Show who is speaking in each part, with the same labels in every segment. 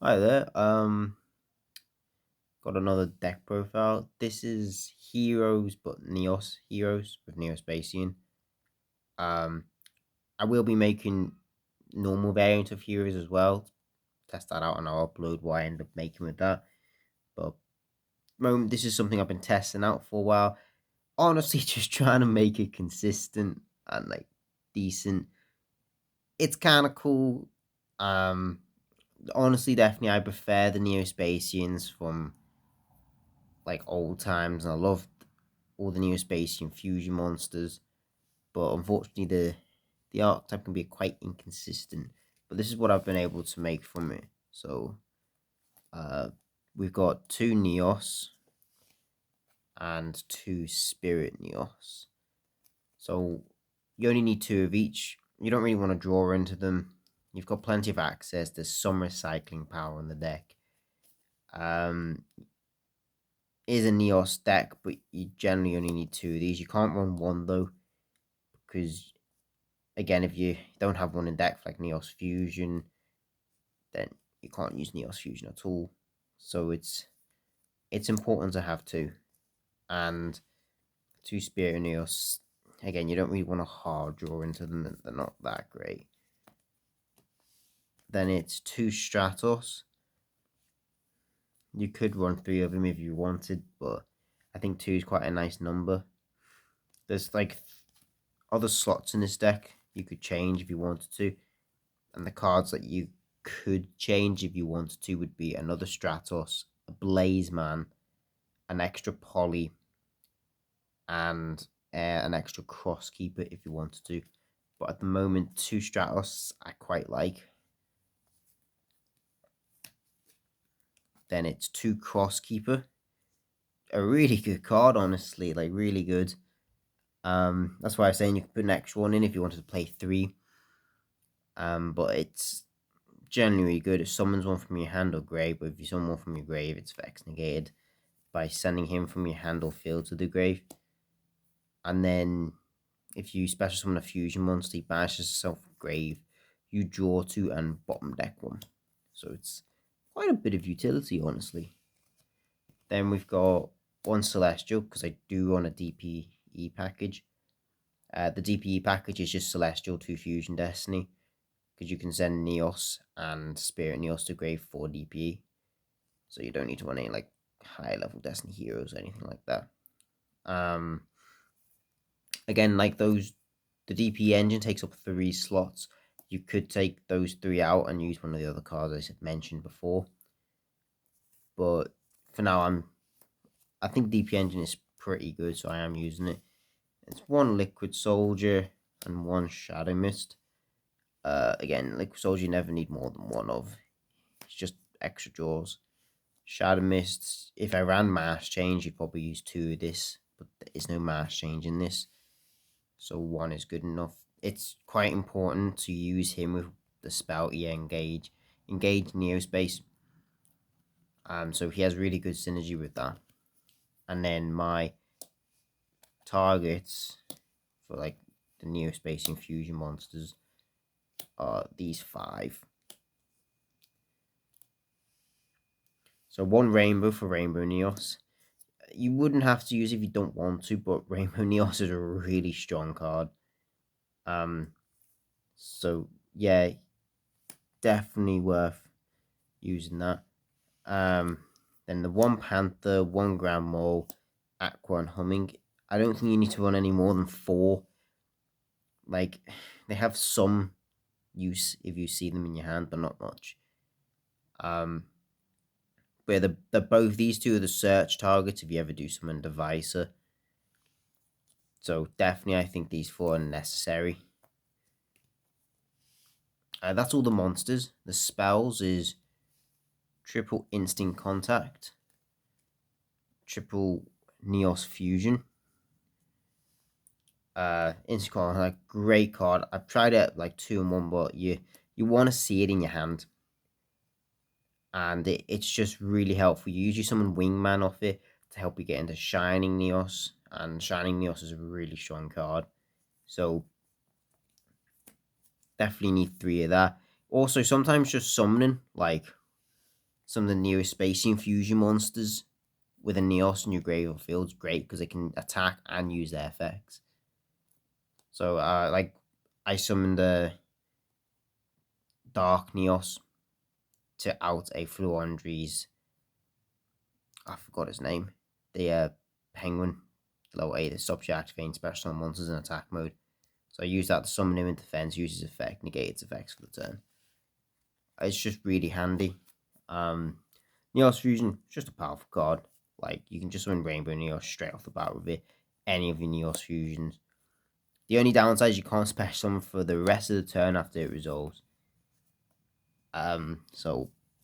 Speaker 1: Hi there. Got another deck profile. This is Heroes, but Neos Heroes with Neospatian. Um, I will be making normal variant of Heroes as well. Test that out and I'll upload what I end up making with that. But moment, this is something I've been testing out for a while. Honestly, just trying to make it consistent and like decent. It's kind of cool. Um, Honestly, definitely, I prefer the Neospatians from like old times, and I loved all the new space and fusion monsters. But unfortunately, the archetype can be quite inconsistent. But this is what I've been able to make from it. So uh, we've got two Neos and two Spirit Neos. So you only need two of each. You don't really want to draw into them. You've got plenty of access. There's some recycling power on the deck. Um, is a Neos deck, but you generally only need two of these. You can't run one though, because again, if you don't have one in deck like Neos Fusion, then you can't use Neos Fusion at all. So it's important to have two. And two Spirit Neos, again, you don't really want to hard draw into them, they're not that great. Then it's two Stratos. You could run three of them if you wanted, but I think two is quite a nice number. There's like other slots in this deck you could change if you wanted to, and the cards that you could change if you wanted to would be another Stratos, a Blaze Man, an extra Poly, and an extra Crosskeeper if you wanted to. But at the moment, two Stratos I quite like. Then it's two Crosskeeper, a really good card, honestly, like really good. That's why I'm saying you could put an extra one in if you wanted to play three. But it's generally good. It summons one from your hand or grave, but if you summon one from your grave, it's Vex negated by sending him from your hand or field to the grave. And then if you special summon a fusion monster, he banishes himself from grave, you draw two and bottom deck one. So it's quite a bit of utility, honestly. Then we've got one Celestial, because I do want a DPE package. The DPE package is just Celestial, 2 Fusion Destiny, because you can send Neos and Spirit Neos to grave for DPE. So you don't need to run any like high level Destiny heroes or anything like that. Um, Again, like those, the DP engine takes up 3 slots. You could take those 3 out and use one of the other cards I mentioned before. But for now, I think DP engine is pretty good, so I am using it. It's one Liquid Soldier and one Shadow Mist. Again, Liquid Soldier you never need more than one of. It's just extra draws. Shadow Mist, if I ran Mass Change, you'd probably use 2 of this, but there is no Mass Change in this. So 1 is good enough. It's quite important to use him with the spell engage Neospace. So he has really good synergy with that. And then my targets for like the Neospace infusion monsters are these 5. So 1 rainbow for Rainbow Neos. You wouldn't have to use if you don't want to, but Rainbow Neos is a really strong card. So yeah, definitely worth using that. Then the 1 Panther, 1 Grand Mole, Aqua, and Humming. I don't think you need to run any more than 4. Like, they have some use if you see them in your hand, but not much. But the both these two are the search targets if you ever do summon Devicer. So definitely, I think these 4 are necessary. That's all the monsters. The spells is triple Instinct Contact, triple Neos Fusion, Instant Contact, like great card. I've tried it like 2 in 1, but you want to see it in your hand, and it's just really helpful. You usually summon Wingman off it to help you get into Shining Neos, and Shining Neos is a really strong card. So definitely need 3 of that. Also, sometimes just summoning like some of the Neospatian fusion monsters with a Neos in your grave or field is great because they can attack and use their effects. So, like, I summoned the Dark Neos to out a Fluandre's. I forgot his name. The penguin, level 8, that stops you activating special monsters in attack mode. So I use that to summon him in defense, use his effect, negate its effects for the turn. It's just really handy. Neos Fusion, just a powerful card. Like, you can just win Rainbow Neos straight off the bat with it. Any of your Neos Fusions. The only downside is you can't special summon for the rest of the turn after it resolves. But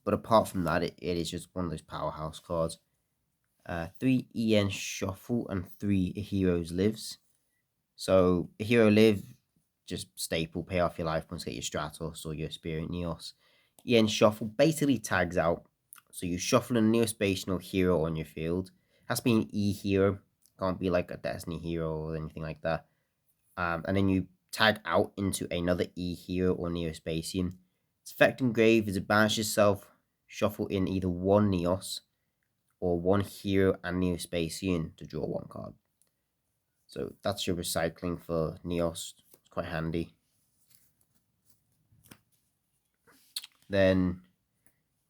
Speaker 1: apart from that, it is just one of those powerhouse cards. 3 EN Shuffle and 3 Heroes Lives. So, a Hero Live, just staple, pay off your life points, get your Stratos or your Spirit Neos. EN Shuffle basically tags out. So you shuffle a Neospatial hero on your field. Has to be an E hero. Can't be like a Destiny hero or anything like that. And then you tag out into another E hero or Neospatian. Its effect engrave is it banish yourself, shuffle in either one Neos or one hero and Neospatian to draw one card. So that's your recycling for Neos. It's quite handy. Then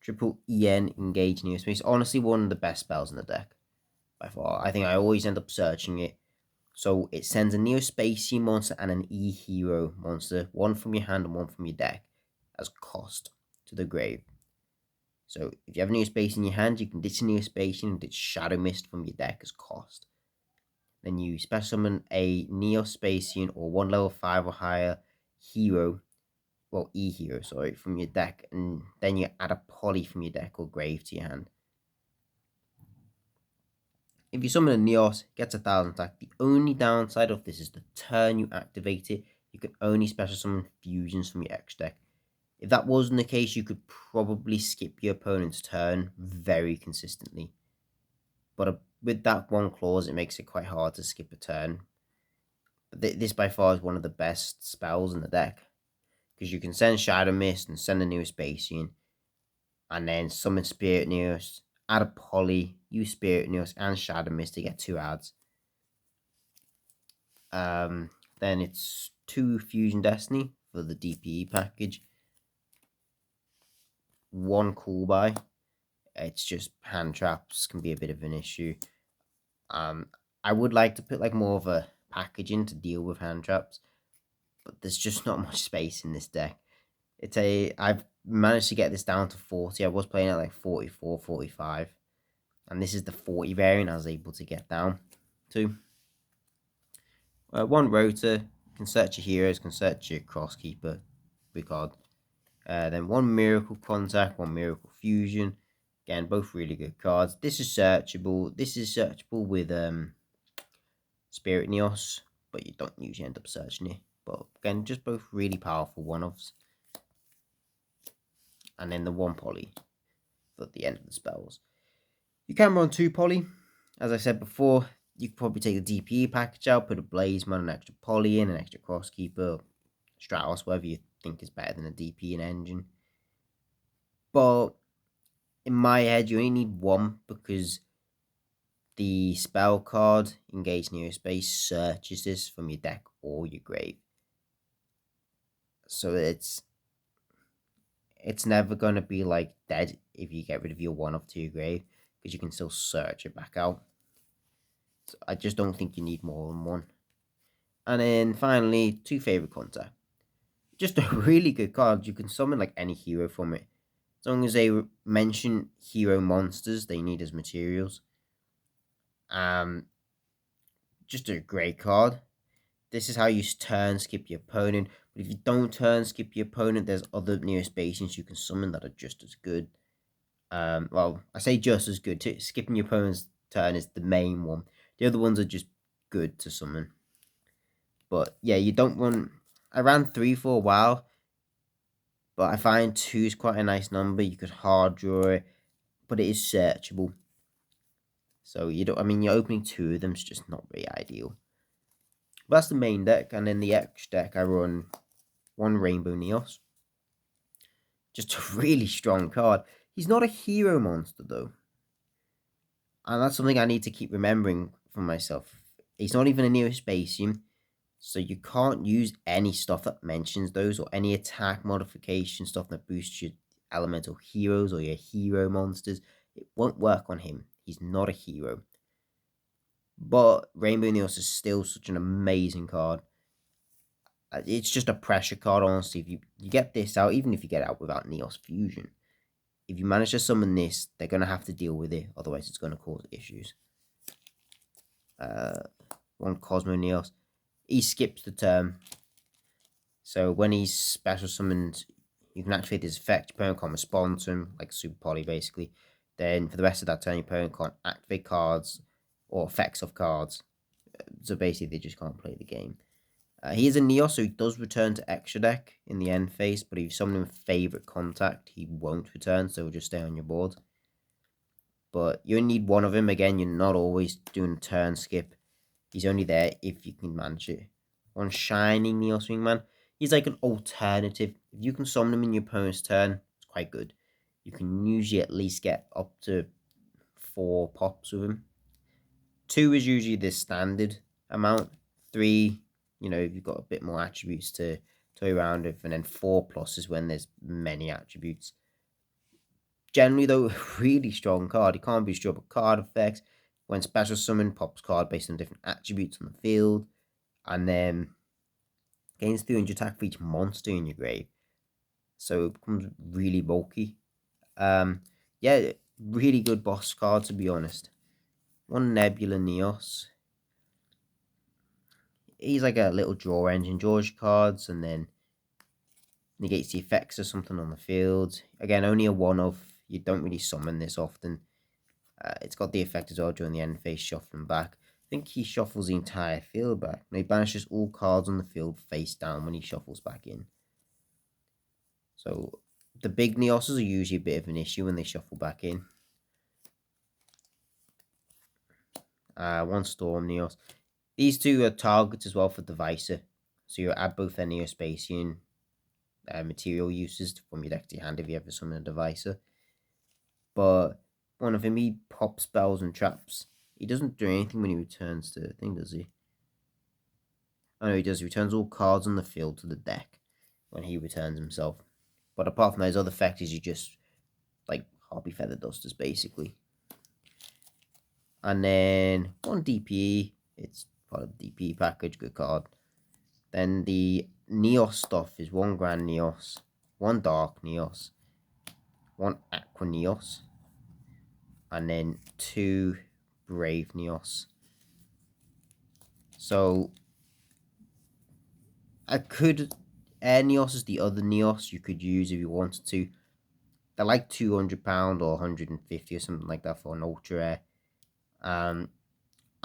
Speaker 1: triple EN engage Neospace. Honestly, one of the best spells in the deck by far. I think I always end up searching it. So it sends a Neospatian monster and an E hero monster, one from your hand and one from your deck, as cost to the grave. So if you have a Neospace in your hand, you can ditch a Neospatian and ditch Shadow Mist from your deck as cost. Then you special summon a Neospatian or 1 level 5 or higher hero, well, E hero, sorry, from your deck, and then you add a poly from your deck or grave to your hand. If you summon a Neos, it gets 1000 attack. The only downside of this is the turn you activate it, you can only special summon fusions from your X deck. If that wasn't the case, you could probably skip your opponent's turn very consistently. But with that one clause, it makes it quite hard to skip a turn. But this by far is one of the best spells in the deck. Because you can send Shadow Mist and send a Neospatian. And then summon Spirit Neos, add a poly, use Spirit Neos and Shadow Mist to get 2 adds. Then it's 2 Fusion Destiny for the DPE package. 1 Cool Buy. It's just hand traps can be a bit of an issue. I would like to put like more of a packaging to deal with hand traps, but there's just not much space in this deck. I've managed to get this down to 40. I was playing at like 44, 45, and this is the 40 variant I was able to get down to. 1 Rotor, can search your heroes, can search your Crosskeeper card. Then 1 Miracle Contact, 1 Miracle Fusion. Again, both really good cards. This is searchable. This is searchable with Spirit Neos, but you don't usually end up searching it. But again, just both really powerful one-offs. And then the 1 poly for the end of the spells. You can run 2 poly. As I said before, you could probably take the DPE package out, put a Blazeman, an extra poly in, an extra Crosskeeper, Stratos, whatever you think is better than a DP and engine. But in my head, you only need 1 because the spell card, Engage Neospace, searches this from your deck or your grave. So it's never going to be like dead if you get rid of your 1 off to your grave, because you can still search it back out. So I just don't think you need more than 1. And then finally, 2 Favorite Contact. Just a really good card. You can summon like any hero from it. As long as they mention hero monsters they need as materials. Just a great card. This is how you turn skip your opponent. But if you don't turn skip your opponent, there's other Neospatians you can summon that are just as good. Well, I say just as good. Skipping your opponent's turn is the main one. The other ones are just good to summon. But yeah, you don't want... I ran 3 for a while, but I find 2 is quite a nice number. You could hard draw it, but it is searchable. So you don't... I mean, you're opening 2 of them is just not very ideal. But that's the main deck, and then the X deck I run 1 Rainbow Neos. Just a really strong card. He's not a hero monster, though. And that's something I need to keep remembering for myself. He's not even a Neospatian, so you can't use any stuff that mentions those, or any attack modification stuff that boosts your elemental heroes or your hero monsters. It won't work on him. He's not a hero. But Rainbow Neos is still such an amazing card. It's just a pressure card, honestly. If you get this out, even if you get it out without Neos Fusion, if you manage to summon this, they're going to have to deal with it. Otherwise, it's going to cause issues. One Cosmo Neos. He skips the turn. So when he's special summoned, you can activate this effect. Your opponent can't respond to him, like Super Poly, basically. Then for the rest of that turn, your opponent can't activate cards or effects of cards. So basically, they just can't play the game. He is a Neos, so he does return to extra deck in the end phase, but if you summon him with favorite contact, he won't return, so he'll just stay on your board. But you only need one of him. Again, you're not always doing a turn skip. He's only there if you can manage it. One Shining Neos Wingman. He's like an alternative. If you can summon him in your opponent's turn, it's quite good. You can usually at least get up to 4 pops with him. 2 is usually the standard amount. 3, you've got a bit more attributes to toy around with, and then 4 plus is when there's many attributes. Generally, though, really strong card. It can't be strong, but card effects. When special summon, pops card based on different attributes on the field, and then gains 300 attack for each monster in your grave. So it becomes really bulky. Yeah, really good boss card, to be honest. One Nebula Neos. He's like a little draw engine, draws cards, and then negates the effects of something on the field. Again, only a one-off. You don't really summon this often. It's got the effect as well during the end phase, shuffling back. I think he shuffles the entire field back. And he banishes all cards on the field face down when he shuffles back in. So the big Neoses are usually a bit of an issue when they shuffle back in. One Storm Neos. These 2 are targets as well for Divisor. So you add both their Neospatian material uses from your deck to your hand if you ever summon a Divisor. But one of him, he pops spells and traps. He doesn't do anything when he returns to the thing, does he? Oh no, he does. He returns all cards on the field to the deck when he returns himself. But apart from those other factors, you just like Harpy Feather Dusters, basically. And then one DPE. It's part of the DPE package, good card. Then the Neos stuff is 1 Grand Neos, 1 Dark Neos, 1 Aqua Neos, and then 2 Brave Neos. So I could Air Neos is the other Neos you could use if you wanted to. They're like £200 or 150 or something like that for an ultra rare.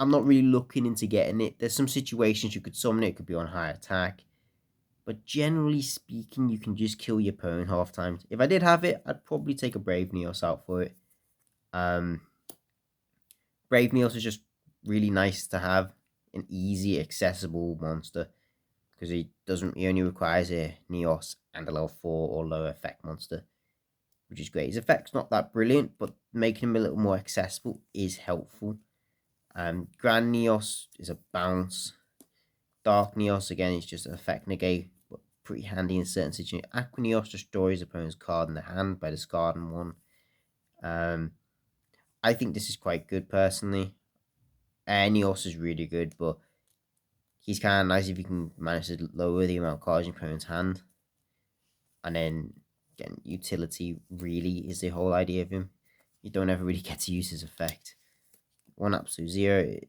Speaker 1: I'm not really looking into getting it. There's some situations you could summon it. It could be on high attack. But generally speaking, you can just kill your opponent half times. If I did have it, I'd probably take a Brave Neos out for it. Brave Neos is just really nice to have. An easy, accessible monster. Because he only requires a Neos and a level 4 or lower effect monster. Which is great. His effect's not that brilliant, but making him a little more accessible is helpful. Grand Neos is a bounce. Dark Neos, again, is just an effect negate, but pretty handy in certain situations. Aqua Neos destroys opponent's card in the hand by discarding one. I think this is quite good, personally. Neos is really good, but he's kind of nice if you can manage to lower the amount of cards in your opponent's hand. And then, again, utility really is the whole idea of him. You don't ever really get to use his effect. One Absolute Zero,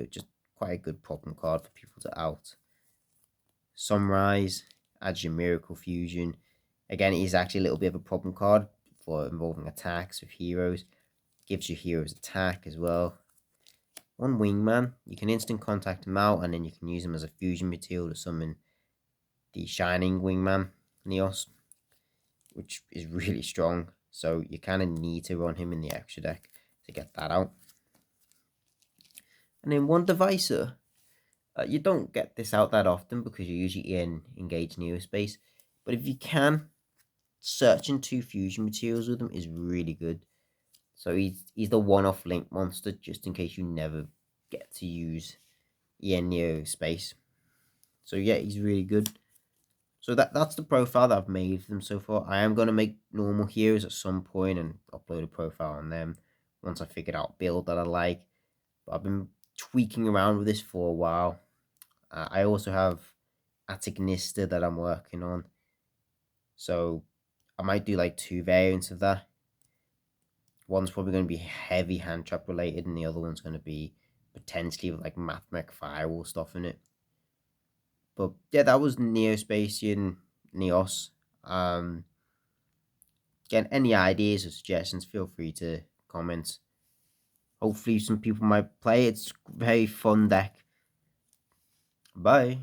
Speaker 1: just quite a good problem card for people to out. Sunrise adds your Miracle Fusion. Again, it is actually a little bit of a problem card for involving attacks with heroes. Gives your heroes attack as well. One Wingman, you can instant contact him out, and then you can use him as a fusion material to summon the Shining Wingman Neos, which is really strong. So you kind of need to run him in the extra deck to get that out. And then one Divisor. You don't get this out that often because you're usually in Engage Neospace. But if you can, searching 2 fusion materials with him is really good. So he's the one-off link monster, just in case you never get to use Neo space. So yeah, he's really good. So that's the profile that I've made for them so far. I am going to make normal heroes at some point and upload a profile on them once I figured out build that I like. But I've been tweaking around with this for a while. I also have Atignista that I'm working on. So I might do like 2 variants of that. One's probably going to be heavy hand trap related, and the other one's going to be potentially with like mathmech firewall stuff in it. But yeah, that was Neospacian Neos. Again, any ideas or suggestions, feel free to comment. Hopefully some people might play. It's a very fun deck. Bye.